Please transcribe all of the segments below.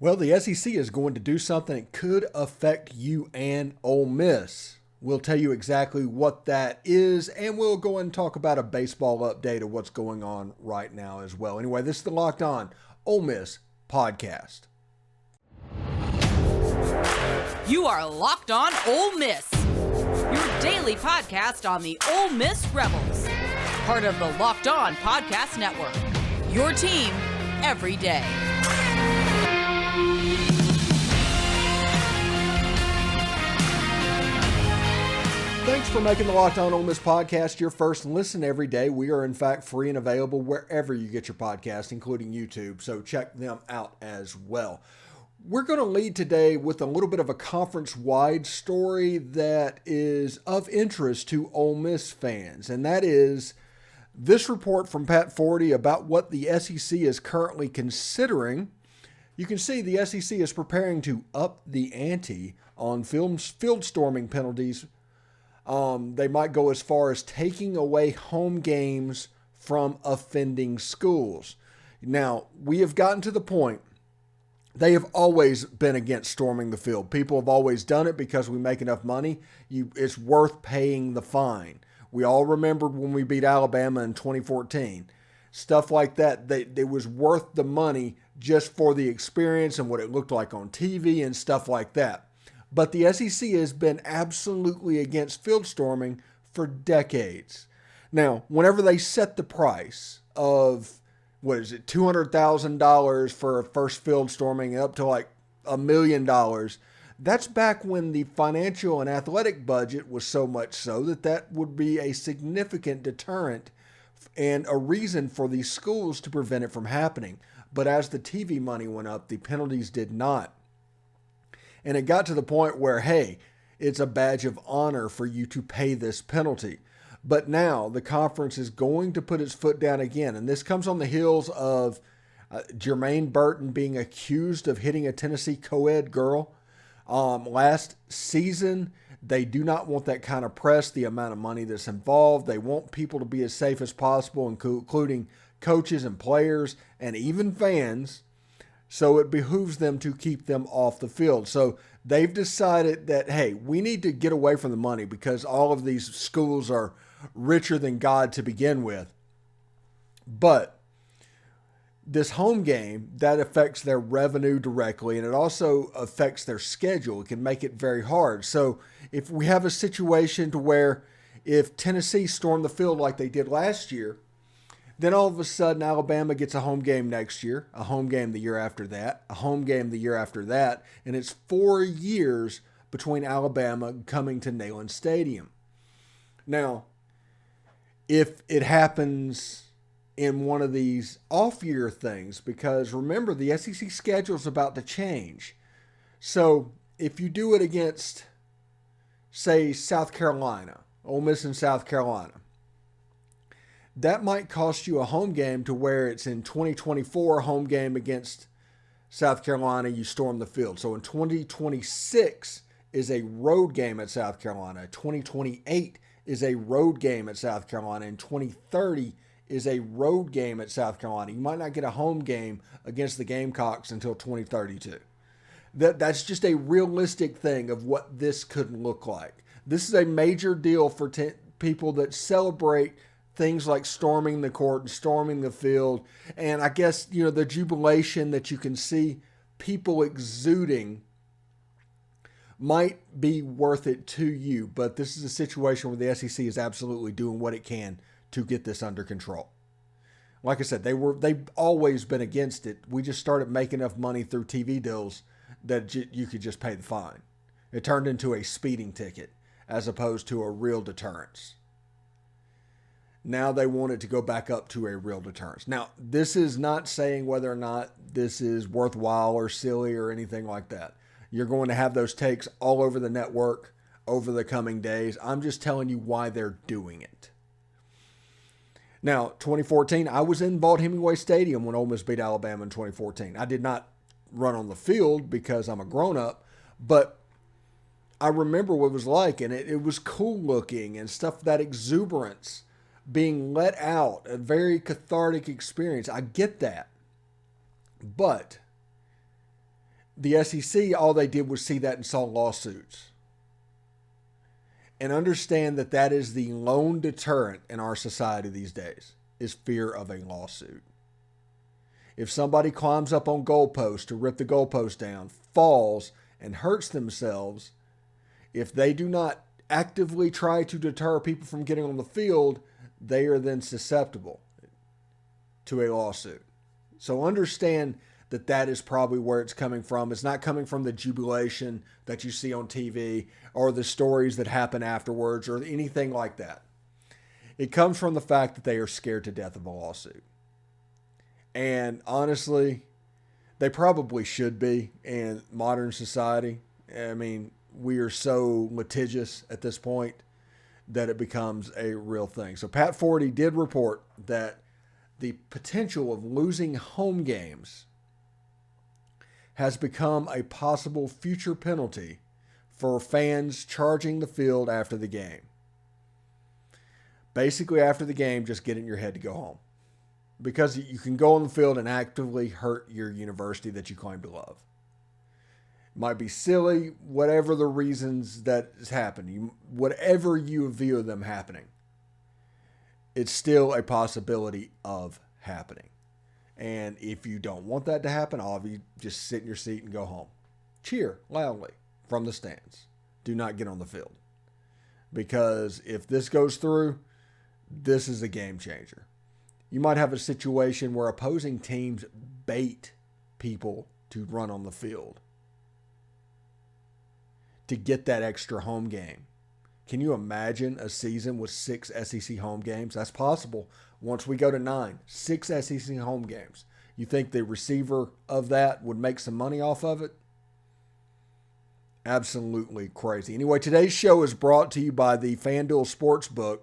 Well, the SEC is going to do something that could affect you and Ole Miss. We'll tell you exactly what that is, and we'll go and talk about a baseball update of what's going on right now as well. Anyway, this is the Locked On Ole Miss Podcast. You are Locked On Ole Miss, your daily podcast on the Ole Miss Rebels, part of the Locked On Podcast Network, your team every day. Thanks for making the Locked On Ole Miss Podcast your first listen every day. We are, in fact, free and available wherever you get your podcast, including YouTube, so check them out as well. We're going to lead today with a little bit of a conference-wide story that is of interest to Ole Miss fans, and that is this report from Pat Forde about what the SEC is currently considering. You can see the SEC is preparing to up the ante on field storming penalties. They might go as far as taking away home games from offending schools. Now, we have gotten to the point, they have always been against storming the field. People have always done it because we make enough money. It's worth paying the fine. We all remembered when we beat Alabama in 2014. Stuff like that, it was worth the money just for the experience and what it looked like on TV and stuff like that. But the SEC has been absolutely against field storming for decades. Now, whenever they set the price of, $200,000 for a first field storming up to like $1 million, that's back when the financial and athletic budget was so much so that would be a significant deterrent and a reason for these schools to prevent it from happening. But as the TV money went up, the penalties did not. And it got to the point where, hey, it's a badge of honor for you to pay this penalty. But now the conference is going to put its foot down again. And this comes on the heels of Jermaine Burton being accused of hitting a Tennessee co-ed girl. Last season, they do not want that kind of press, the amount of money that's involved. They want people to be as safe as possible, including coaches and players and even fans. So it behooves them to keep them off the field. So they've decided that, hey, we need to get away from the money because all of these schools are richer than God to begin with. But this home game, that affects their revenue directly, and it also affects their schedule. It can make it very hard. So if we have a situation to where if Tennessee stormed the field like they did last year, then all of a sudden, Alabama gets a home game next year, a home game the year after that, a home game the year after that, and it's 4 years between Alabama coming to Neyland Stadium. Now, if it happens in one of these off-year things, because remember, the SEC schedule is about to change. So if you do it against, say, South Carolina, Ole Miss in South Carolina, that might cost you a home game to where it's in 2024, home game against South Carolina, you storm the field. So in 2026 is a road game at South Carolina. 2028 is a road game at South Carolina. And 2030 is a road game at South Carolina. You might not get a home game against the Gamecocks until 2032. That's just a realistic thing of what this could look like. This is a major deal for people that celebrate things like storming the court and storming the field. And I guess, the jubilation that you can see people exuding might be worth it to you. But this is a situation where the SEC is absolutely doing what it can to get this under control. Like I said, they've always been against it. We just started making enough money through TV deals that you could just pay the fine. It turned into a speeding ticket as opposed to a real deterrence. Now they want it to go back up to a real deterrence. Now, this is not saying whether or not this is worthwhile or silly or anything like that. You're going to have those takes all over the network over the coming days. I'm just telling you why they're doing it. Now, 2014, I was in Vaught-Hemingway Stadium when Ole Miss beat Alabama in 2014. I did not run on the field because I'm a grown-up, but I remember what it was like, and it was cool looking and stuff, that exuberance being let out, a very cathartic experience. I get that. But The SEC, all they did was see that and saw lawsuits. And understand that that is the lone deterrent in our society these days, is fear of a lawsuit. If somebody climbs up on goalposts to rip the goalpost down, falls, and hurts themselves, if they do not actively try to deter people from getting on the field, they are then susceptible to a lawsuit. So understand that that is probably where it's coming from. It's not coming from the jubilation that you see on TV or the stories that happen afterwards or anything like that. It comes from the fact that they are scared to death of a lawsuit. And honestly, they probably should be in modern society. I mean, we are so litigious at this point that it becomes a real thing. So Pat Forde did report that the potential of losing home games has become a possible future penalty for fans charging the field after the game. Basically, after the game, just get it in your head to go home. Because you can go on the field and actively hurt your university that you claim to love. It might be silly, whatever the reasons that has happened, whatever you view them happening, it's still a possibility of happening. And if you don't want that to happen, all of you just sit in your seat and go home. Cheer loudly from the stands. Do not get on the field. Because if this goes through, this is a game changer. You might have a situation where opposing teams bait people to run on the field to get that extra home game. Can you imagine a season with 6 SEC home games? That's possible. Once we go to 9, 6 SEC home games. You think the receiver of that would make some money off of it? Absolutely crazy. Anyway, today's show is brought to you by the FanDuel Sportsbook.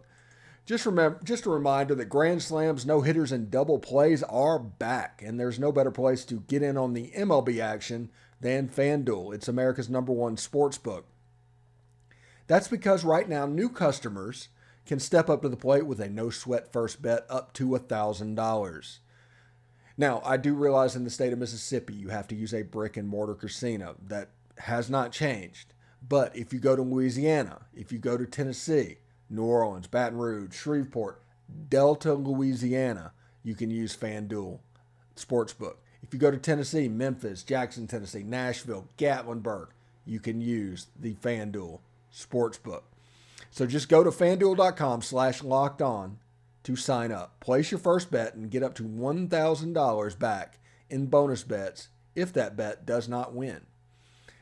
Just a reminder that Grand Slams, no-hitters, and double plays are back, and there's no better place to get in on the MLB action than FanDuel. It's America's #1 sportsbook. That's because right now, new customers can step up to the plate with a no-sweat first bet up to $1,000. Now, I do realize in the state of Mississippi, you have to use a brick-and-mortar casino. That has not changed. But if you go to Louisiana, if you go to Tennessee, New Orleans, Baton Rouge, Shreveport, Delta, Louisiana, you can use FanDuel Sportsbook. If you go to Tennessee, Memphis, Jackson, Tennessee, Nashville, Gatlinburg, you can use the FanDuel Sportsbook. So just go to FanDuel.com/lockedon to sign up. Place your first bet and get up to $1,000 back in bonus bets if that bet does not win.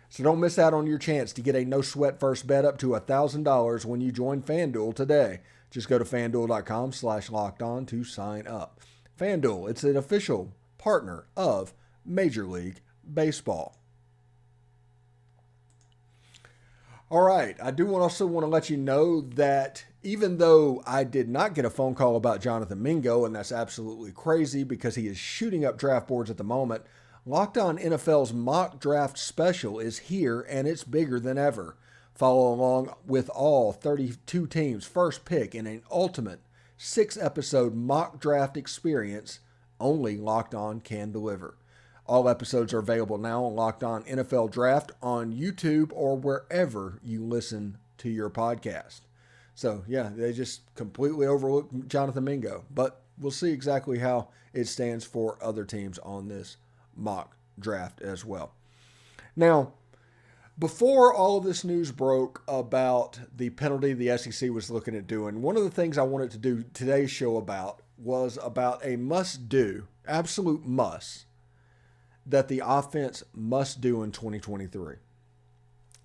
So don't miss out on your chance to get a no-sweat first bet up to $1,000 when you join FanDuel today. Just go to FanDuel.com/lockedon to sign up. FanDuel, it's an official partner of Major League Baseball. All right, I do also want to let you know that even though I did not get a phone call about Jonathan Mingo, and that's absolutely crazy because he is shooting up draft boards at the moment, Locked On NFL's mock draft special is here, and it's bigger than ever. Follow along with all 32 teams' first pick in an ultimate 6-episode mock draft experience only Locked On can deliver. All episodes are available now on Locked On NFL Draft on YouTube or wherever you listen to your podcast. So, yeah, they just completely overlooked Jonathan Mingo, but we'll see exactly how it stands for other teams on this mock draft as well. Now, before all of this news broke about the penalty the SEC was looking at doing, one of the things I wanted to do today's show about was about a must-do, absolute must, that the offense must do in 2023.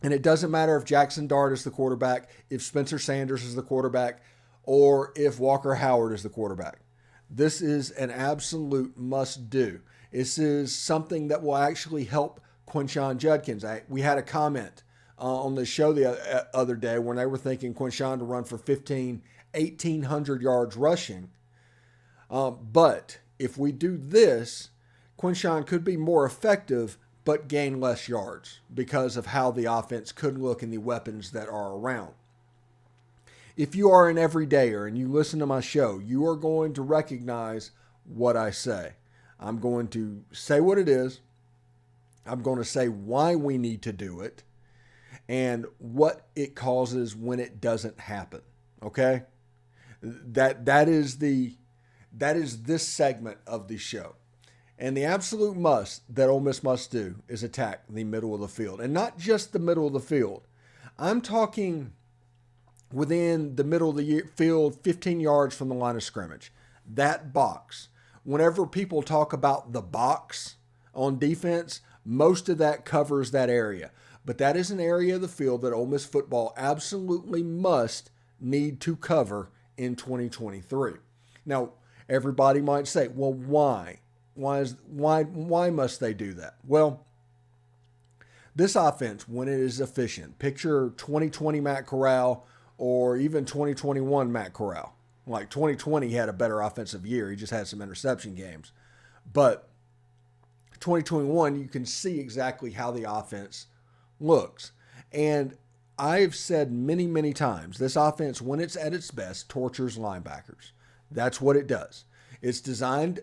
And it doesn't matter if Jaxson Dart is the quarterback, if Spencer Sanders is the quarterback, or if Walker Howard is the quarterback. This is an absolute must-do. This is something that will actually help Quinshon Judkins. We had a comment on the show the other day when they were thinking Quinshon to run for 1,800 yards rushing. But if we do this, Quinshon could be more effective but gain less yards because of how the offense could look and the weapons that are around. If you are an everydayer and you listen to my show, you are going to recognize what I say. I'm going to say what it is. I'm going to say why we need to do it and what it causes when it doesn't happen. Okay? That is this segment of the show. And the absolute must that Ole Miss must do is attack the middle of the field. And not just the middle of the field. I'm talking within the middle of the field, 15 yards from the line of scrimmage. That box. Whenever people talk about the box on defense, most of that covers that area. But that is an area of the field that Ole Miss football absolutely must need to cover in 2023. Now, everybody might say, well, why? Why must they do that? Well, this offense, when it is efficient, picture 2020 Matt Corral or even 2021 Matt Corral. Like 2020 had a better offensive year. He just had some interception games. But 2021, you can see exactly how the offense looks. And I've said many, many times, this offense, when it's at its best, tortures linebackers. That's what it does. It's designed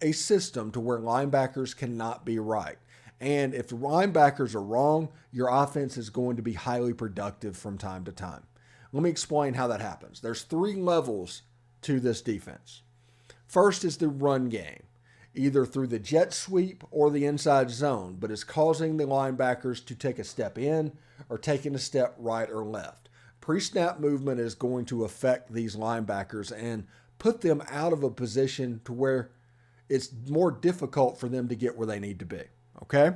a system to where linebackers cannot be right. And if the linebackers are wrong, your offense is going to be highly productive from time to time. Let me explain how that happens. There's 3 levels to this defense. First is the run game, either through the jet sweep or the inside zone, but it's causing the linebackers to take a step in or taking a step right or left. Pre-snap movement is going to affect these linebackers and put them out of a position to where it's more difficult for them to get where they need to be. Okay?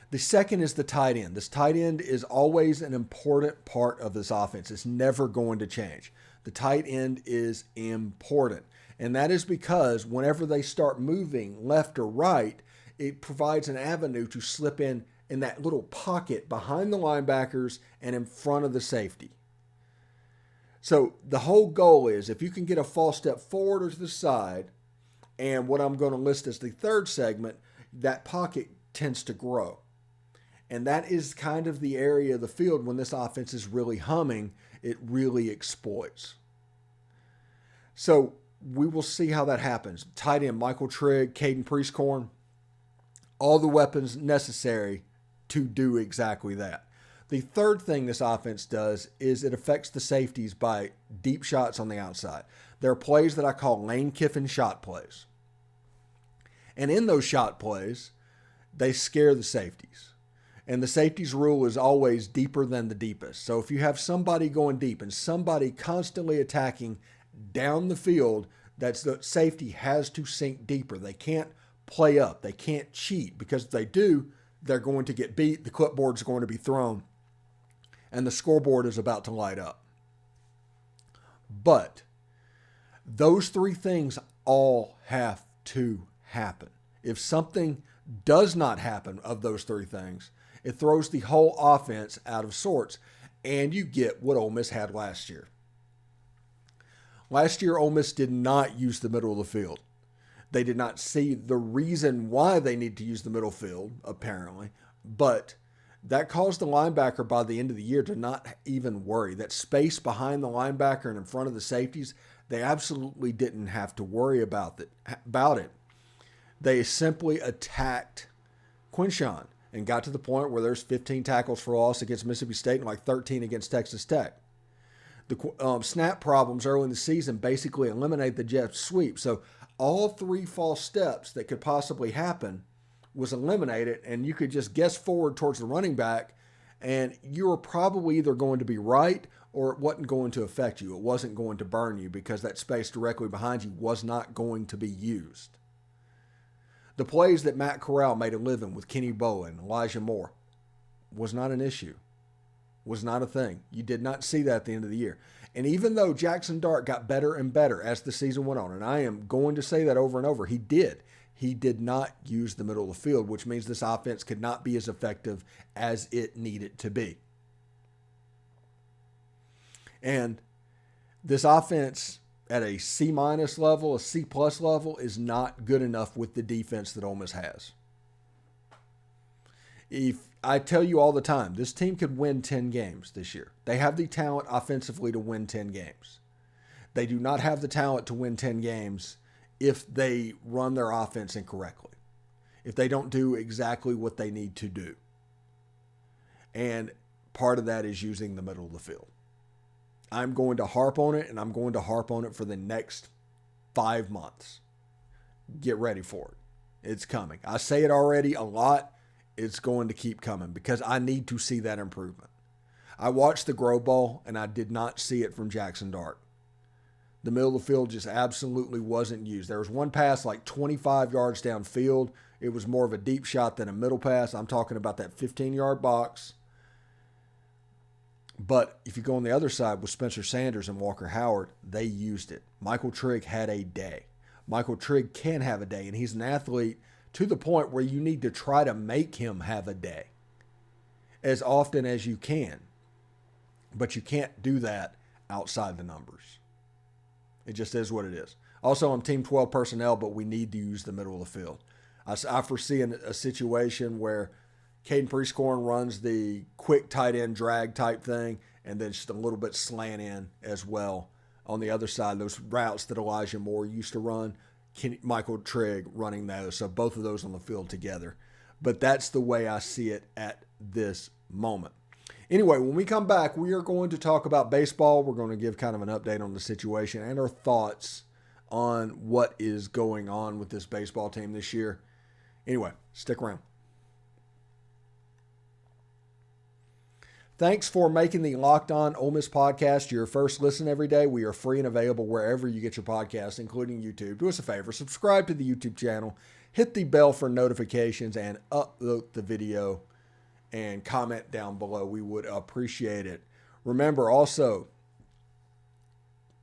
The second is the tight end. This tight end is always an important part of this offense. It's never going to change. The tight end is important. And that is because whenever they start moving left or right, it provides an avenue to slip in that little pocket behind the linebackers and in front of the safety. So the whole goal is if you can get a false step forward or to the side, and what I'm going to list as the third segment, that pocket tends to grow. And that is kind of the area of the field when this offense is really humming, it really exploits. So we will see how that happens. Tight end, Michael Trigg, Caden Priestcorn, all the weapons necessary to do exactly that. The third thing this offense does is it affects the safeties by deep shots on the outside. There are plays that I call Lane Kiffin shot plays. And in those shot plays, they scare the safeties. And the safeties rule is always deeper than the deepest. So if you have somebody going deep and somebody constantly attacking down the field, that's the safety has to sink deeper. They can't play up. They can't cheat, because if they do, they're going to get beat. The clipboard's going to be thrown and the scoreboard is about to light up. But those 3 things all have to happen. If something does not happen of those 3 things, it throws the whole offense out of sorts, and you get what Ole Miss had last year. Last year, Ole Miss did not use the middle of the field. They did not see the reason why they need to use the middle field, apparently, but that caused the linebacker by the end of the year to not even worry. That space behind the linebacker and in front of the safeties, they absolutely didn't have to worry about it. They simply attacked Quinshawn and got to the point where there's 15 tackles for loss against Mississippi State and like 13 against Texas Tech. The snap problems early in the season basically eliminate the jet sweep. So all 3 false steps that could possibly happen was eliminated, and you could just guess forward towards the running back, and you were probably either going to be right or it wasn't going to affect you. It wasn't going to burn you because that space directly behind you was not going to be used. The plays that Matt Corral made a living with Kenny Bowen, Elijah Moore, was not an issue, was not a thing. You did not see that at the end of the year. And even though Jaxson Dart got better and better as the season went on, and I am going to say that over and over, he did not use the middle of the field, which means this offense could not be as effective as it needed to be. And this offense at a C- level, a C+ level, is not good enough with the defense that Ole Miss has. If I tell you all the time, this team could win 10 games this year. They have the talent offensively to win 10 games. They do not have the talent to win 10 games if they run their offense incorrectly. if they don't do exactly what they need to do. And part of that is using the middle of the field. I'm going to harp on it, and I'm going to harp on it for the next 5 months. Get ready for it. It's coming. I say it already a lot. It's going to keep coming because I need to see that improvement. I watched the Grove Bowl, and I did not see it from Jaxson Dart. The middle of the field just absolutely wasn't used. There was one pass like 25 yards downfield. It was more of a deep shot than a middle pass. I'm talking about that 15-yard box. But if you go on the other side with Spencer Sanders and Walker Howard, they used it. Michael Trigg had a day. Michael Trigg can have a day, and he's an athlete to the point where you need to try to make him have a day as often as you can. But you can't do that outside the numbers. It just is what it is. Also, I'm Team 12 personnel, but we need to use the middle of the field. I foresee a situation where Caden Prieskorn runs the quick tight end drag type thing, and then just a little bit slant in as well. On the other side, those routes that Elijah Moore used to run, Michael Trigg running those. So both of those on the field together. But that's the way I see it at this moment. Anyway, when we come back, we are going to talk about baseball. We're going to give kind of an update on the situation and our thoughts on what is going on with this baseball team this year. Anyway, stick around. Thanks for making the Locked On Ole Miss podcast your first listen every day. We are free and available wherever you get your podcasts, including YouTube. Do us a favor, subscribe to the YouTube channel, hit the bell for notifications, and upload the video and comment down below. We would appreciate it. Remember also,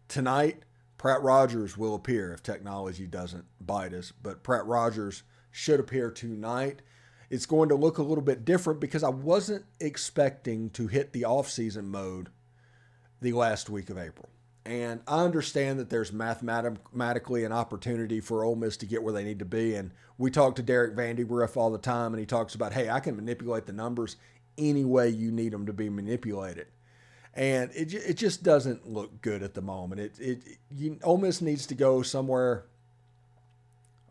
tonight, Pratt Rogers will appear if technology doesn't bite us, but Pratt Rogers should appear tonight. It's going to look a little bit different because I wasn't expecting to hit the off-season mode the last week of April. And I understand that there's mathematically an opportunity for Ole Miss to get where they need to be. And we talk to Derek Vandenbroek all the time, and he talks about, hey, I can manipulate the numbers any way you need them to be manipulated. And it just doesn't look good at the moment. Ole Miss needs to go somewhere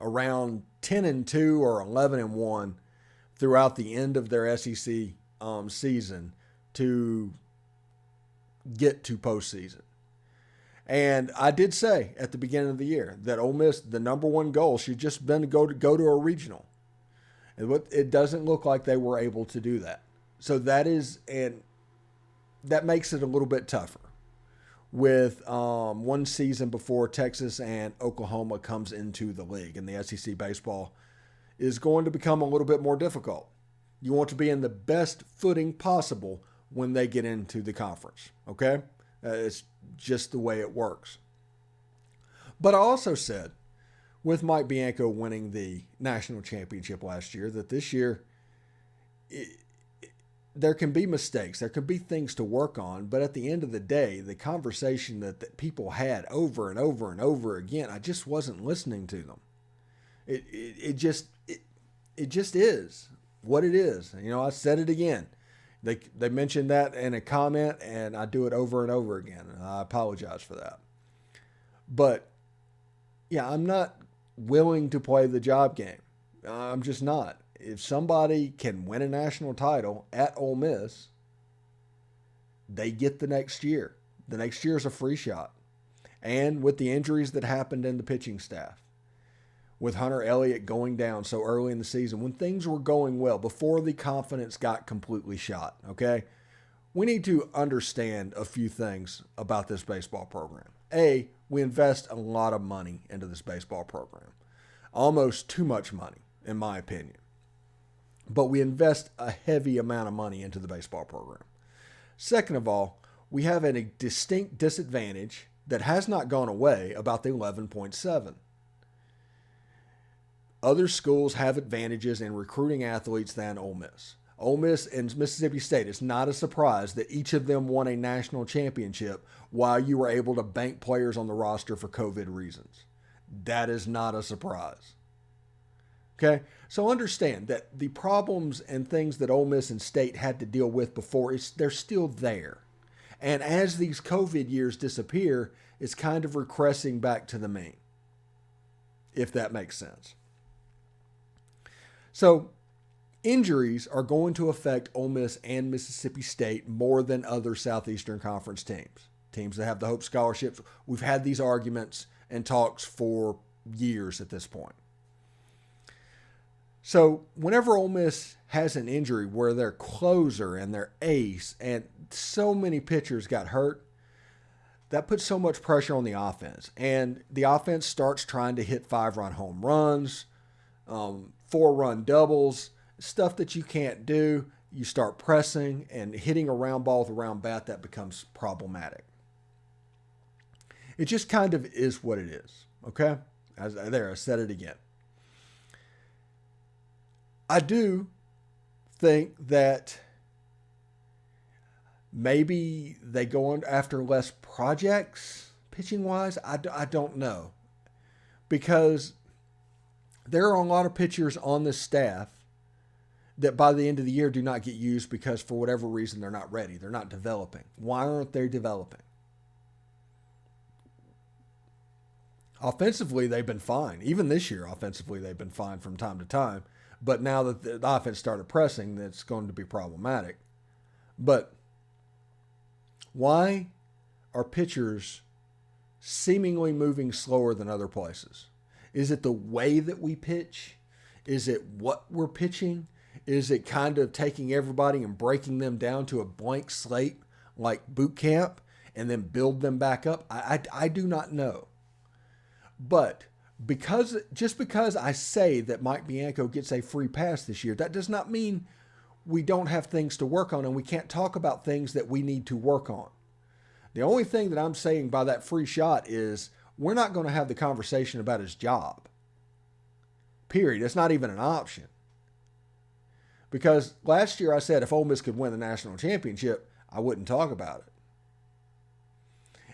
around 10-2 or 11-1 throughout the end of their SEC season to get to postseason. And I did say at the beginning of the year that Ole Miss, the number one goal should just been to go to a regional. And it doesn't look like they were able to do that. So that makes it a little bit tougher with one season before Texas and Oklahoma comes into the league, and the SEC baseball is going to become a little bit more difficult. You want to be in the best footing possible when they get into the conference, okay? It's just the way it works. But I also said, with Mike Bianco winning the national championship last year, that this year there can be mistakes. There could be things to work on. But at the end of the day, the conversation that people had over and over and over again, I just wasn't listening to them. It just is what it is. You know, I said it again. They mentioned that in a comment, and I do it over and over again. And I apologize for that. But, yeah, I'm not willing to play the job game. I'm just not. If somebody can win a national title at Ole Miss, they get the next year. The next year is a free shot. And with the injuries that happened in the pitching staff, with Hunter Elliott going down so early in the season, when things were going well, before the confidence got completely shot, okay? We need to understand a few things about this baseball program. A, we invest a lot of money into this baseball program. Almost too much money, in my opinion. But we invest a heavy amount of money into the baseball program. Second of all, we have a distinct disadvantage that has not gone away about the 11.7. Other schools have advantages in recruiting athletes than Ole Miss. Ole Miss and Mississippi State, it's not a surprise that each of them won a national championship while you were able to bank players on the roster for COVID reasons. That is not a surprise. Okay? So understand that the problems and things that Ole Miss and State had to deal with before, they're still there. And as these COVID years disappear, it's kind of regressing back to the mean, if that makes sense. So injuries are going to affect Ole Miss and Mississippi State more than other Southeastern Conference teams that have the Hope scholarships. We've had these arguments and talks for years at this point. So whenever Ole Miss has an injury where their closer and their ace and so many pitchers got hurt, that puts so much pressure on the offense. And the offense starts trying to hit 5-run home runs, 4-run doubles, stuff that you can't do. You start pressing and hitting a round ball with a round bat, that becomes problematic. It just kind of is what it is, okay? I said it again. I do think that maybe they go on after less projects pitching-wise. I don't know. Because there are a lot of pitchers on this staff that by the end of the year do not get used because for whatever reason they're not ready. They're not developing. Why aren't they developing? Offensively, they've been fine. Even this year, offensively, they've been fine from time to time. But now that the offense started pressing, that's going to be problematic. But why are pitchers seemingly moving slower than other places? Is it the way that we pitch? Is it what we're pitching? Is it kind of taking everybody and breaking them down to a blank slate like boot camp and then build them back up? I do not know. But just because I say that Mike Bianco gets a free pass this year, that does not mean we don't have things to work on and we can't talk about things that we need to work on. The only thing that I'm saying by that free shot is we're not going to have the conversation about his job. Period. It's not even an option. Because last year I said if Ole Miss could win the national championship, I wouldn't talk about it.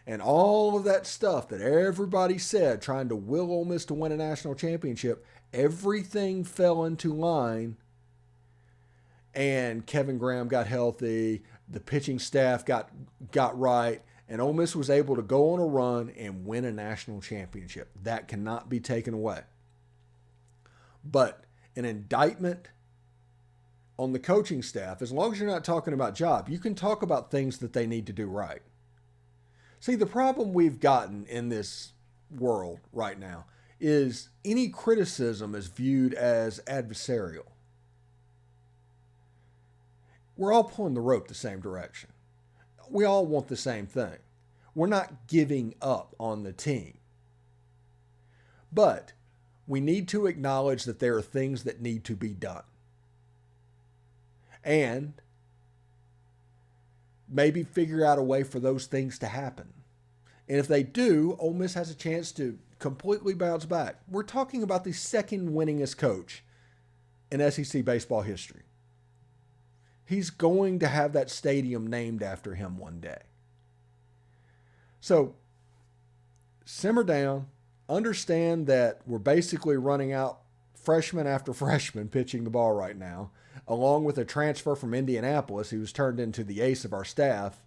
And all of that stuff that everybody said trying to will Ole Miss to win a national championship, everything fell into line. And Kevin Graham got healthy. The pitching staff got right. And Ole Miss was able to go on a run and win a national championship. That cannot be taken away. But an indictment on the coaching staff, as long as you're not talking about job, you can talk about things that they need to do right. See, the problem we've gotten in this world right now is any criticism is viewed as adversarial. We're all pulling the rope the same direction. We all want the same thing. We're not giving up on the team. But we need to acknowledge that there are things that need to be done. And maybe figure out a way for those things to happen. And if they do, Ole Miss has a chance to completely bounce back. We're talking about the second winningest coach in SEC baseball history. He's going to have that stadium named after him one day. So, simmer down. Understand that we're basically running out freshman after freshman pitching the ball right now, along with a transfer from Indianapolis who's turned into the ace of our staff,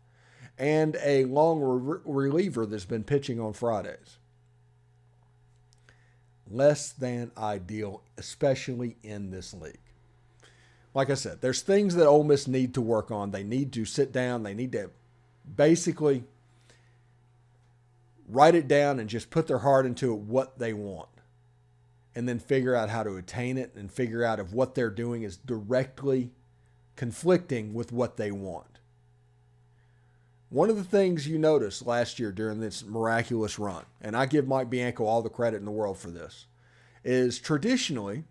and a long reliever that's been pitching on Fridays. Less than ideal, especially in this league. Like I said, there's things that Ole Miss need to work on. They need to sit down. They need to basically write it down and just put their heart into it, what they want. And then figure out how to attain it and figure out if what they're doing is directly conflicting with what they want. One of the things you noticed last year during this miraculous run, and I give Mike Bianco all the credit in the world for this, is traditionally,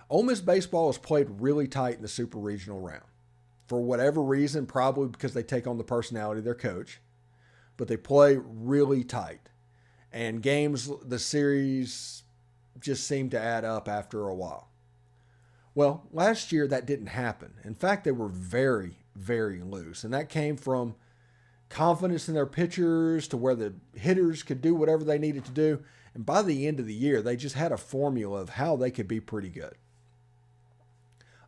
Ole Miss baseball is played really tight in the super regional round. For whatever reason, probably because they take on the personality of their coach, but they play really tight. And games, the series just seem to add up after a while. Well, last year that didn't happen. In fact, they were very, very loose. And that came from confidence in their pitchers to where the hitters could do whatever they needed to do. And by the end of the year, they just had a formula of how they could be pretty good.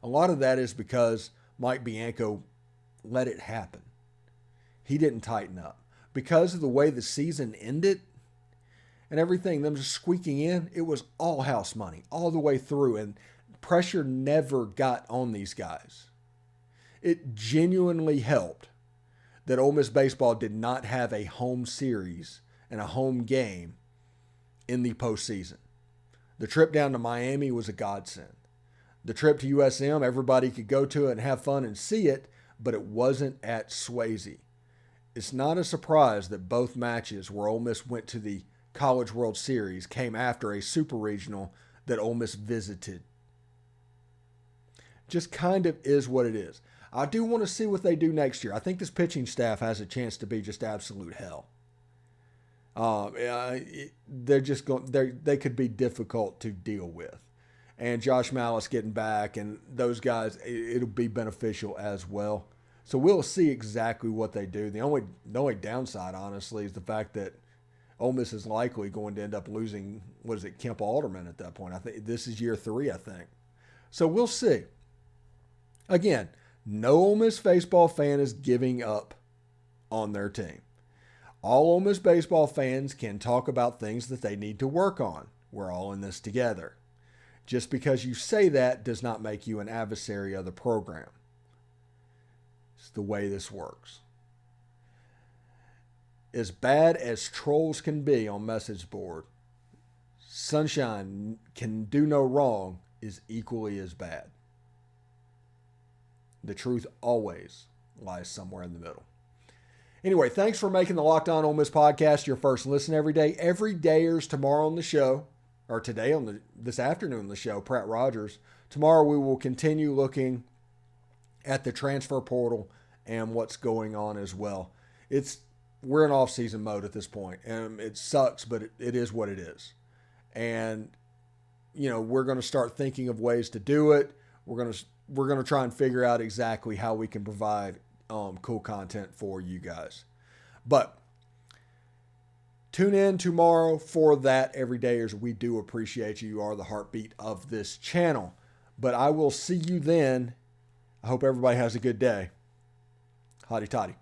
A lot of that is because Mike Bianco let it happen. He didn't tighten up. Because of the way the season ended, and everything, them just squeaking in, it was all house money all the way through, and pressure never got on these guys. It genuinely helped that Ole Miss baseball did not have a home series and a home game in the postseason. The trip down to Miami was a godsend. The trip to USM, everybody could go to it and have fun and see it, but it wasn't at Swayze. It's not a surprise that both matches where Ole Miss went to the College World Series came after a super regional that Ole Miss visited. Just kind of is what it is. I do want to see what they do next year. I think this pitching staff has a chance to be just absolute hell. They're just they could be difficult to deal with. And Josh Malice getting back and those guys, it'll be beneficial as well. So we'll see exactly what they do. The only downside, honestly, is the fact that Ole Miss is likely going to end up losing, Kemp Alderman at that point. I think this is year 3, I think. So we'll see. Again, no Ole Miss baseball fan is giving up on their team. All Ole Miss baseball fans can talk about things that they need to work on. We're all in this together. Just because you say that does not make you an adversary of the program. It's the way this works. As bad as trolls can be on message board, Sunshine Can Do No Wrong is equally as bad. The truth always lies somewhere in the middle. Anyway, thanks for making the Locked On Ole Miss podcast your first listen every day. Every dayers tomorrow on the show, or today on this afternoon on the show, Pratt Rogers. Tomorrow we will continue looking at the transfer portal and what's going on as well. We're in off-season mode at this point, and it sucks, but it is what it is. And we're going to start thinking of ways to do it. We're going to try and figure out exactly how we can provide cool content for you guys. But tune in tomorrow for that, everydayers. We do appreciate you. You are the heartbeat of this channel. But I will see you then. I hope everybody has a good day. Hotty toddy.